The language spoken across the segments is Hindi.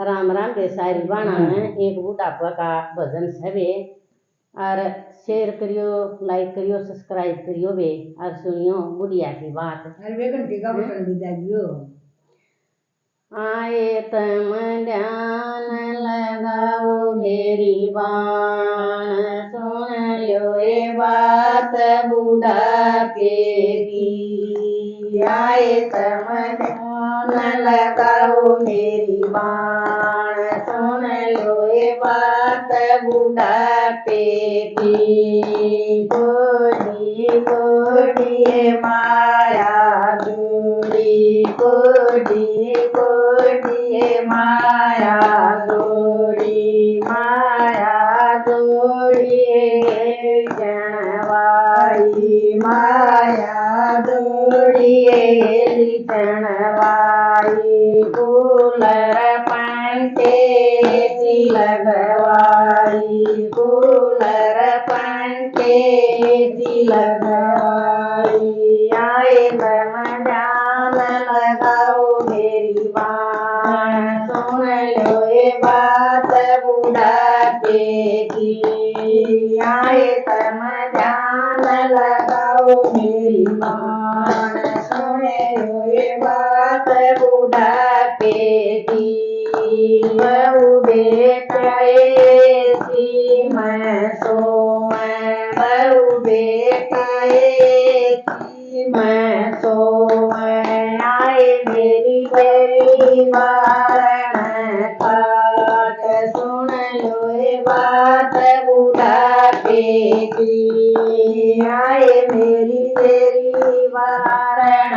राम राम रे सारी बाणा में एक बुढ़ापा का भजन सवे और शेयर करियो, लाइक करियो, सब्सक्राइब करियो बे और सुनियो बुढ़िया की बात। अरे घंटे का बटन भी दबियो। आए तम ध्यान लगाओ मेरी बाण, सुन लो ये बात बुढ़ापे की। आए तम ध्यान लगाओ मेरी बाण, सुन लो ये बात बुढ़ापे की। कोडी कोडी माया दूरी, कोडी कोडी माया दूरी, माया दूरी चणवाई, माया दूरी चणवाई। कूलर पंटे लगवाई, कूलर पंटे लगवाई। आए तम ध्यान लगाओ मेरी बाण, सुन लो ये बात बुढ़ापे की। आए तम ध्यान लगाओ मेरी बाण, सुन लो ये बात बुढ़ापे की। बहु बेटाए सी मैं सो मैं, बहु बेटाए सी मैं सो मैं। आए मेरी गरी बारण काट, सुन लो ये बात बुढ़ापे की। आए मेरी तेरी बारण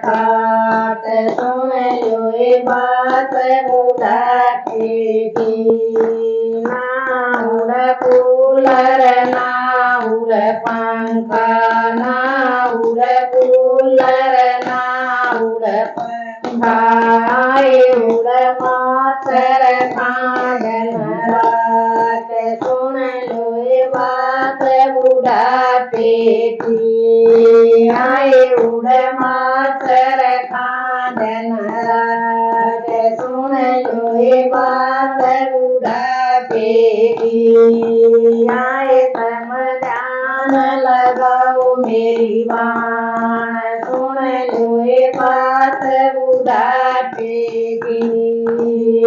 काट, सुन लो ये बात बुढ़ापे की। ना उड़ कूलर ना उड़ पंखा, ना उड़ कूलर ना उड़ पंखा। आए उड़ मातर कांगन रात, सुन लो ये बात बुढ़ापे की। आए उड़ मातर कांगन रात, सुन लो ये बात बुढ़ापे की। आए तम ध्यान लगाओ मेरी बाण, सुन लो ये बात बुढ़ापे की।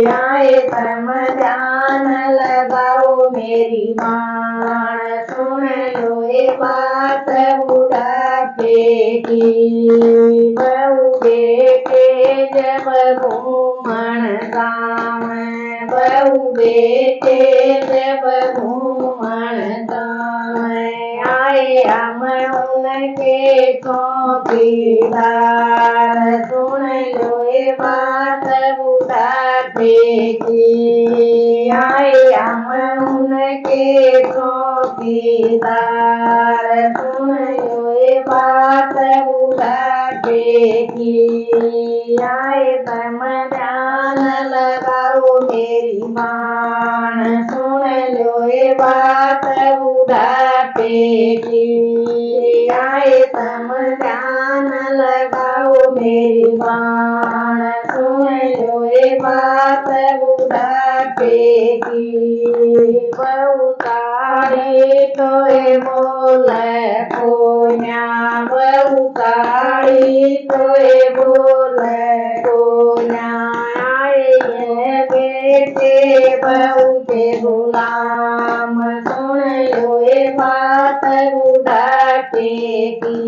आए तम ध्यान लगाओ मेरी बाण, सुन लो ये बात बुढ़ापे की। बहु बेटे जब घूमण गाँव, बहु बेटे जब घूमण गाँव। आए हम उनके चौकीदार, सुन लो ये बात बुढ़ापे की। आए हम उनके चौकीदार, सुन लो ये बात बुढ़ापे की। आए तम ध्यान लगाओ मेरी बाण, सुन लो ये बात बुढ़ापे की। आए तम ध्यान लगाओ मेरी बाण, सुन लो ये बात बुढ़ापे की। बहुताड़ी तोय बोले कोन्या, बहुताड़ी तोय बोले कोन्या। आए ये बेटे बहू के गुलाम, सुन लो ये बात बुढ़ापे की।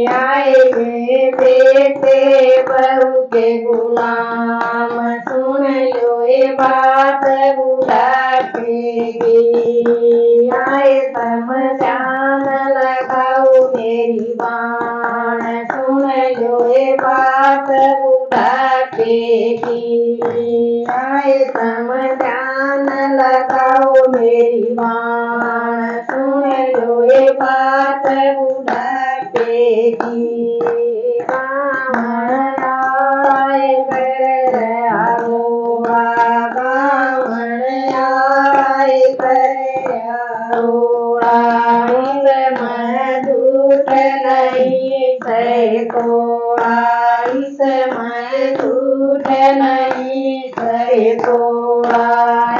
आए ये बेटे बहू के गुलाम, सुन लो ये बात बुढ़ापे की। आए तम ध्यान लगाओ मेरी बाण, सुन लो ये बात बुढ़ापे की। आए तम ध्यान लगाओ मेरी बाण, सुन लो ये बात बुढ़ापे की। बामण आए कर आरोहा, बामण आए कर आरोहा। इसमें झूठ नहीं सही थोड़ा, इसमें झूठ नहीं सही थोड़ा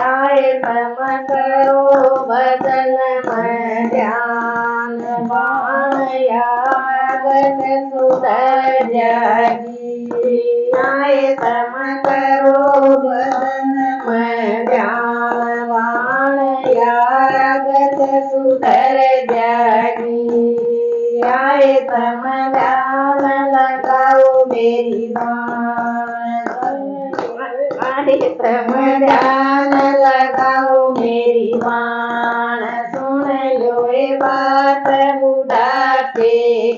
आए तम करो भजन में ध्यान बाण यागत सुधर जागी आए तम करो भजन में ध्यान बाण यागत सुधर जागी आए तम ध्यान लगाओ मेरी बाण आए तम ध्यान लगाओ मेरी बाण सुन लो ये बात बुढ़ापे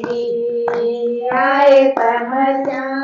की आए तम ध्यान